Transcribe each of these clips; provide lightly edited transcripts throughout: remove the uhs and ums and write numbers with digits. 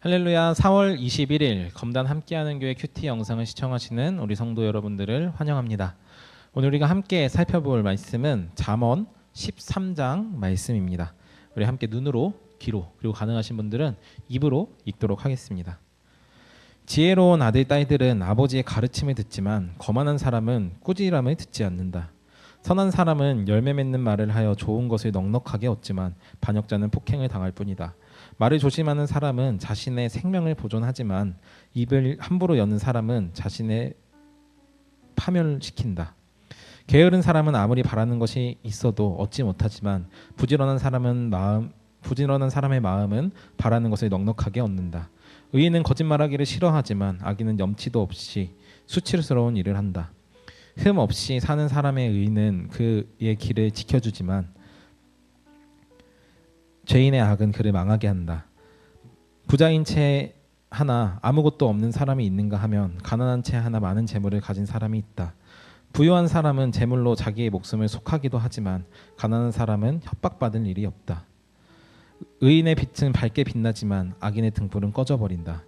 할렐루야. 4월 21일 검단 함께하는 교회 큐티 영상을 시청하시는 우리 성도 여러분들을 환영합니다. 오늘 우리가 함께 살펴볼 말씀은 잠언 13장 말씀입니다. 우리 함께 눈으로, 귀로, 그리고 가능하신 분들은 입으로 읽도록 하겠습니다. 지혜로운 아들 딸들은 아버지의 가르침을 듣지만 거만한 사람은 꾸지람을 듣지 않는다. 선한 사람은 열매 맺는 말을 하여 좋은 것을 넉넉하게 얻지만 반역자는 폭행을 당할 뿐이다. 말을 조심하는 사람은 자신의 생명을 보존하지만 입을 함부로 여는 사람은 자신의 파멸시킨다. 게으른 사람은 아무리 바라는 것이 있어도 얻지 못하지만 부지런한 사람의 마음은 바라는 것을 넉넉하게 얻는다. 의인은 거짓말하기를 싫어하지만 악인은 염치도 없이 수치스러운 일을 한다. 흠 없이 사는 사람의 의인은 그의 길을 지켜주지만 죄인의 악은 그를 망하게 한다. 부자인 채 하나 아무것도 없는 사람이 있는가 하면 가난한 채 하나 많은 재물을 가진 사람이 있다. 부유한 사람은 재물로 자기의 목숨을 속하기도 하지만 가난한 사람은 협박받을 일이 없다. 의인의 빛은 밝게 빛나지만 악인의 등불은 꺼져버린다.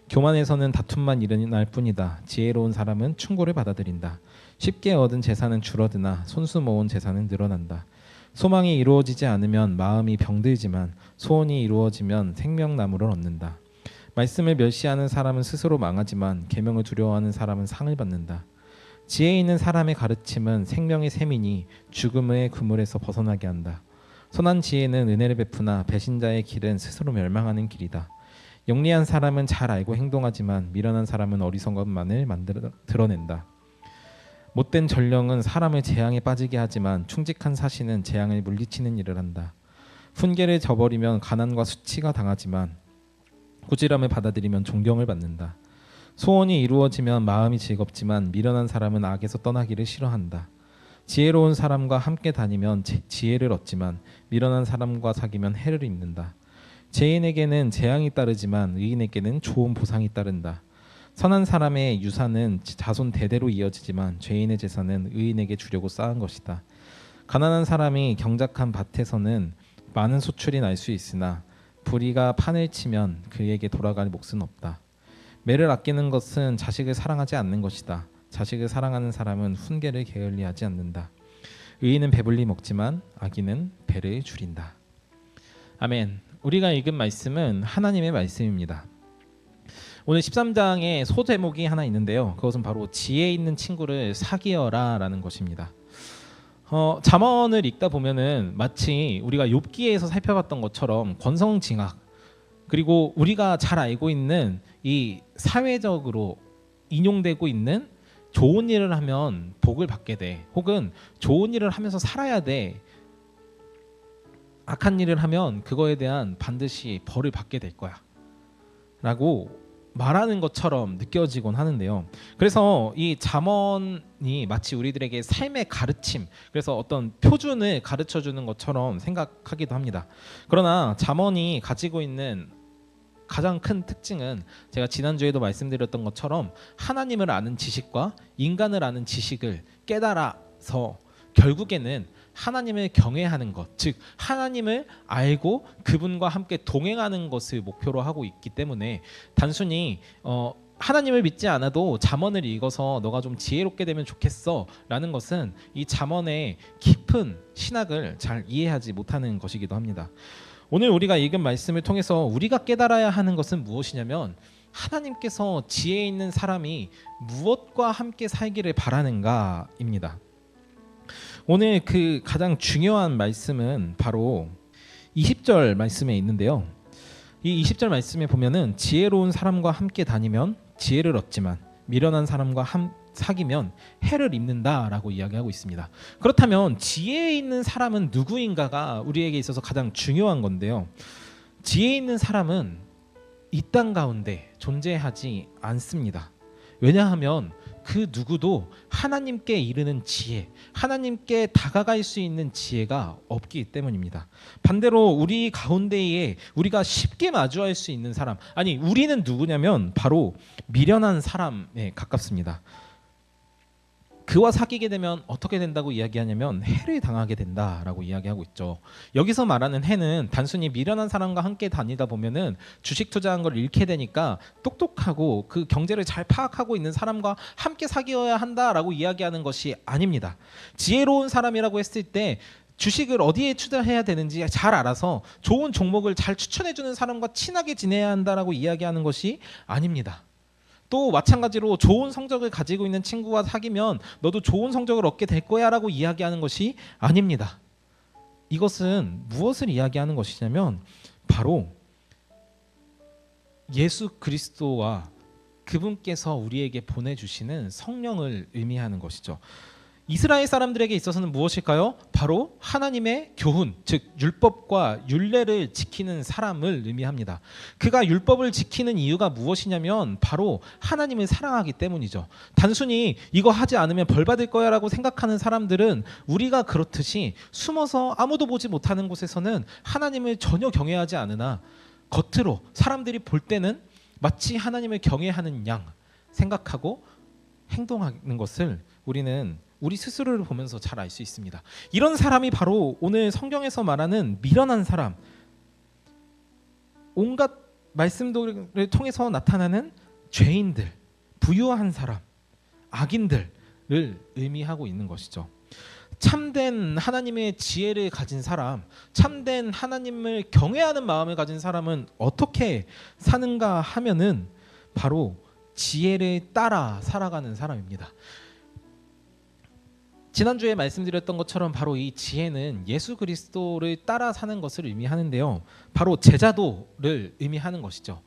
교만에서는 다툼만 일어날 뿐이다. 지혜로운 사람은 충고를 받아들인다. 쉽게 얻은 재산은 줄어드나 손수 모은 재산은 늘어난다. 소망이 이루어지지 않으면 마음이 병들지만 소원이 이루어지면 생명나무를 얻는다. 말씀을 멸시하는 사람은 스스로 망하지만 계명을 두려워하는 사람은 상을 받는다. 지혜 있는 사람의 가르침은 생명의 샘이니 죽음의 그물에서 벗어나게 한다. 선한 지혜는 은혜를 베푸나 배신자의 길은 스스로 멸망하는 길이다. 영리한 사람은 잘 알고 행동하지만 미련한 사람은 어리석음만을 드러낸다. 못된 전령은 사람을 재앙에 빠지게 하지만 충직한 사신은 재앙을 물리치는 일을 한다. 훈계를 저버리면 가난과 수치가 당하지만 꾸지람을 받아들이면 존경을 받는다. 소원이 이루어지면 마음이 즐겁지만 미련한 사람은 악에서 떠나기를 싫어한다. 지혜로운 사람과 함께 다니면 지혜를 얻지만 미련한 사람과 사귀면 해를 입는다. 죄인에게는 재앙이 따르지만 의인에게는 좋은 보상이 따른다. 선한 사람의 유산은 자손 대대로 이어지지만 죄인의 재산은 의인에게 주려고 쌓은 것이다. 가난한 사람이 경작한 밭에서는 많은 소출이 날 수 있으나 불의가 판을 치면 그에게 돌아갈 몫은 없다. 매를 아끼는 것은 자식을 사랑하지 않는 것이다. 자식을 사랑하는 사람은 훈계를 게을리하지 않는다. 의인은 배불리 먹지만 악인은 배를 줄인다. 아멘. 우리가 읽은 말씀은 하나님의 말씀입니다. 오늘 13장에 소제목이 하나 있는데요. 그것은 바로 지혜 있는 친구를 사귀어라 라는 것입니다. 잠언을 읽다 보면은 마치 우리가 욥기에서 살펴봤던 것처럼 권성징악, 그리고 우리가 잘 알고 있는 이 사회적으로 인용되고 있는 좋은 일을 하면 복을 받게 돼, 혹은 좋은 일을 하면서 살아야 돼, 악한 일을 하면 그거에 대한 반드시 벌을 받게 될 거야 라고 말하는 것처럼 느껴지곤 하는데요. 그래서 이 잠언이 마치 우리들에게 삶의 가르침, 그래서 어떤 표준을 가르쳐주는 것처럼 생각하기도 합니다. 그러나 잠언이 가지고 있는 가장 큰 특징은 제가 지난주에도 말씀드렸던 것처럼 하나님을 아는 지식과 인간을 아는 지식을 깨달아서 결국에는 하나님을 경외하는 것, 즉 하나님을 알고 그분과 함께 동행하는 것을 목표로 하고 있기 때문에 단순히 하나님을 믿지 않아도 잠언을 읽어서 너가 좀 지혜롭게 되면 좋겠어 라는 것은 이 잠언의 깊은 신학을 잘 이해하지 못하는 것이기도 합니다. 오늘 우리가 읽은 말씀을 통해서 우리가 깨달아야 하는 것은 무엇이냐면, 하나님께서 지혜 있는 사람이 무엇과 함께 살기를 바라는가입니다. 오늘 그 가장 중요한 말씀은 바로 20절 말씀에 있는데요. 이 20절 말씀에 보면은 지혜로운 사람과 함께 다니면 지혜를 얻지만 미련한 사람과 사귀면 해를 입는다라고 이야기하고 있습니다. 그렇다면 지혜 있는 사람은 누구인가가 우리에게 있어서 가장 중요한 건데요. 지혜 있는 사람은 이 땅 가운데 존재하지 않습니다. 왜냐하면 그 누구도 하나님께 이르는 지혜, 하나님께 다가갈 수 있는 지혜가 없기 때문입니다. 반대로 우리 가운데에 우리가 쉽게 마주할 수 있는 사람, 아니 우리는 누구냐면 바로 미련한 사람에 가깝습니다. 그와 사귀게 되면 어떻게 된다고 이야기하냐면 해를 당하게 된다라고 이야기하고 있죠. 여기서 말하는 해는 단순히 미련한 사람과 함께 다니다 보면은 주식 투자한 걸 잃게 되니까 똑똑하고 그 경제를 잘 파악하고 있는 사람과 함께 사귀어야 한다라고 이야기하는 것이 아닙니다. 지혜로운 사람이라고 했을 때 주식을 어디에 투자해야 되는지 잘 알아서 좋은 종목을 잘 추천해주는 사람과 친하게 지내야 한다라고 이야기하는 것이 아닙니다. 또 마찬가지로 좋은 성적을 가지고 있는 친구와 사귀면 너도 좋은 성적을 얻게 될 거야 라고 이야기하는 것이 아닙니다. 이것은 무엇을 이야기하는 것이냐면 바로 예수 그리스도와 그분께서 우리에게 보내주시는 성령을 의미하는 것이죠. 이스라엘 사람들에게 있어서는 무엇일까요? 바로 하나님의 교훈, 즉 율법과 율례를 지키는 사람을 의미합니다. 그가 율법을 지키는 이유가 무엇이냐면 바로 하나님을 사랑하기 때문이죠. 단순히 이거 하지 않으면 벌 받을 거야 라고 생각하는 사람들은 우리가 그렇듯이 숨어서 아무도 보지 못하는 곳에서는 하나님을 전혀 경외하지 않으나 겉으로 사람들이 볼 때는 마치 하나님을 경외하는 양 생각하고 행동하는 것을 우리는 우리 스스로를 보면서 잘 알 수 있습니다. 이런 사람이 바로 오늘 성경에서 말하는 미련한 사람, 온갖 말씀들을 통해서 나타나는 죄인들, 부유한 사람, 악인들을 의미하고 있는 것이죠. 참된 하나님의 지혜를 가진 사람, 참된 하나님을 경외하는 마음을 가진 사람은 어떻게 사는가 하면은 바로 지혜를 따라 살아가는 사람입니다. 지난주에 말씀드렸던 것처럼 바로 이 지혜는 예수 그리스도를 따라 사는 것을 의미하는데요. 바로 제자도를 의미하는 것이죠.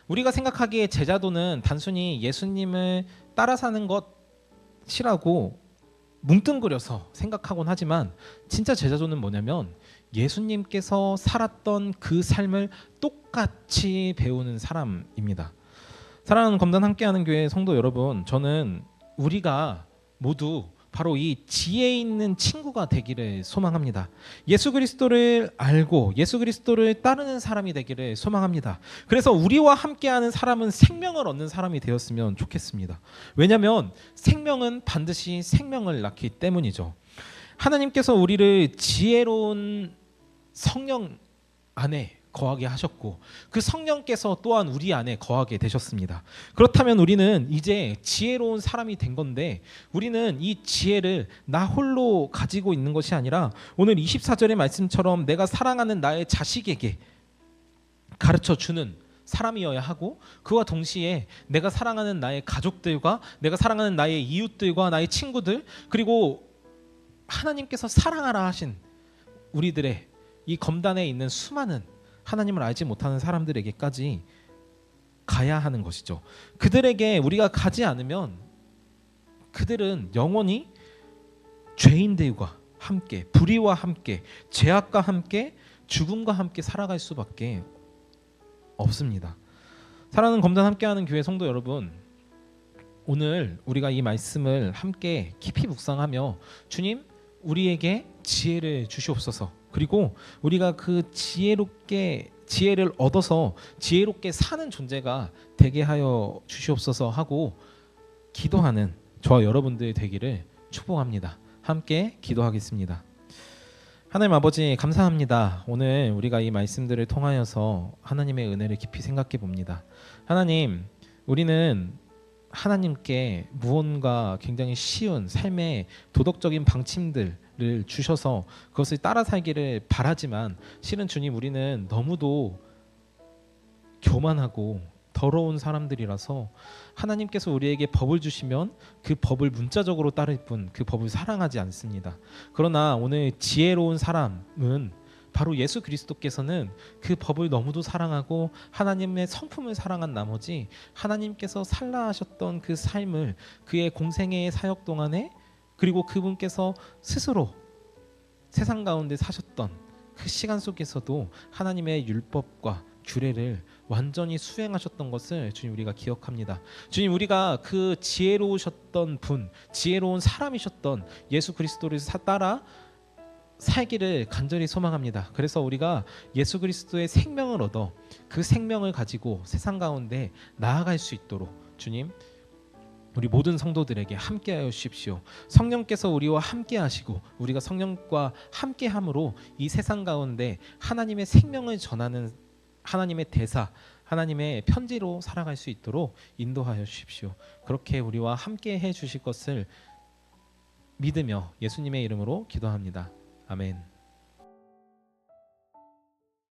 우리가 생각하기에 제자도는 단순히 예수님을 따라 사는 것이라고 뭉뚱그려서 생각하곤 하지만 진짜 제자도는 뭐냐면 예수님께서 살았던 그 삶을 똑같이 배우는 사람입니다. 사랑하는 검단 함께하는 교회 성도 여러분, 저는 우리가 모두 바로 이 지혜 있는 친구가 되기를 소망합니다. 예수 그리스도를 알고 예수 그리스도를 따르는 사람이 되기를 소망합니다. 그래서 우리와 함께하는 사람은 생명을 얻는 사람이 되었으면 좋겠습니다. 왜냐하면 생명은 반드시 생명을 낳기 때문이죠. 하나님께서 우리를 지혜로운 성령 안에 거하게 하셨고 그 성령께서 또한 우리 안에 거하게 되셨습니다. 그렇다면 우리는 이제 지혜로운 사람이 된 건데 우리는 이 지혜를 나 홀로 가지고 있는 것이 아니라 오늘 24절의 말씀처럼 내가 사랑하는 나의 자식에게 가르쳐주는 사람이어야 하고 그와 동시에 내가 사랑하는 나의 가족들과 내가 사랑하는 나의 이웃들과 나의 친구들 그리고 하나님께서 사랑하라 하신 우리들의 이 검단에 있는 수많은 하나님을 알지 못하는 사람들에게까지 가야 하는 것이죠. 그들에게 우리가 가지 않으면 그들은 영원히 죄인들과 함께 불의와 함께 죄악과 함께 죽음과 함께 살아갈 수밖에 없습니다. 사랑하는 검단 함께하는 교회 성도 여러분, 오늘 우리가 이 말씀을 함께 깊이 묵상하며 주님 우리에게 지혜를 주시옵소서. 그리고 우리가 그 지혜를 얻어서 지혜롭게 사는 존재가 되게 하여 주시옵소서 하고 기도하는 저와 여러분들 되기를 축복합니다. 함께 기도하겠습니다. 하나님 아버지 감사합니다. 오늘 우리가 이 말씀들을 통하여서 하나님의 은혜를 깊이 생각해 봅니다. 하나님, 우리는 하나님께 무언가 굉장히 쉬운 삶의 도덕적인 방침들을 주셔서 그것을 따라 살기를 바라지만 실은 주님 우리는 너무도 교만하고 더러운 사람들이라서 하나님께서 우리에게 법을 주시면 그 법을 문자적으로 따를 뿐 그 법을 사랑하지 않습니다. 그러나 오늘 지혜로운 사람은 바로 예수 그리스도께서는 그 법을 너무도 사랑하고 하나님의 성품을 사랑한 나머지 하나님께서 살라 하셨던 그 삶을 그의 공생애의 사역 동안에 그리고 그분께서 스스로 세상 가운데 사셨던 그 시간 속에서도 하나님의 율법과 규례를 완전히 수행하셨던 것을 주님 우리가 기억합니다. 주님 우리가 그 지혜로우셨던 분, 지혜로운 사람이셨던 예수 그리스도를 따라 살기를 간절히 소망합니다. 그래서 우리가 예수 그리스도의 생명을 얻어 그 생명을 가지고 세상 가운데 나아갈 수 있도록 주님 우리 모든 성도들에게 함께하여 주십시오. 성령께서 우리와 함께하시고 우리가 성령과 함께함으로 이 세상 가운데 하나님의 생명을 전하는 하나님의 대사, 하나님의 편지로 살아갈 수 있도록 인도하여 주십시오. 그렇게 우리와 함께해 주실 것을 믿으며 예수님의 이름으로 기도합니다. 아멘.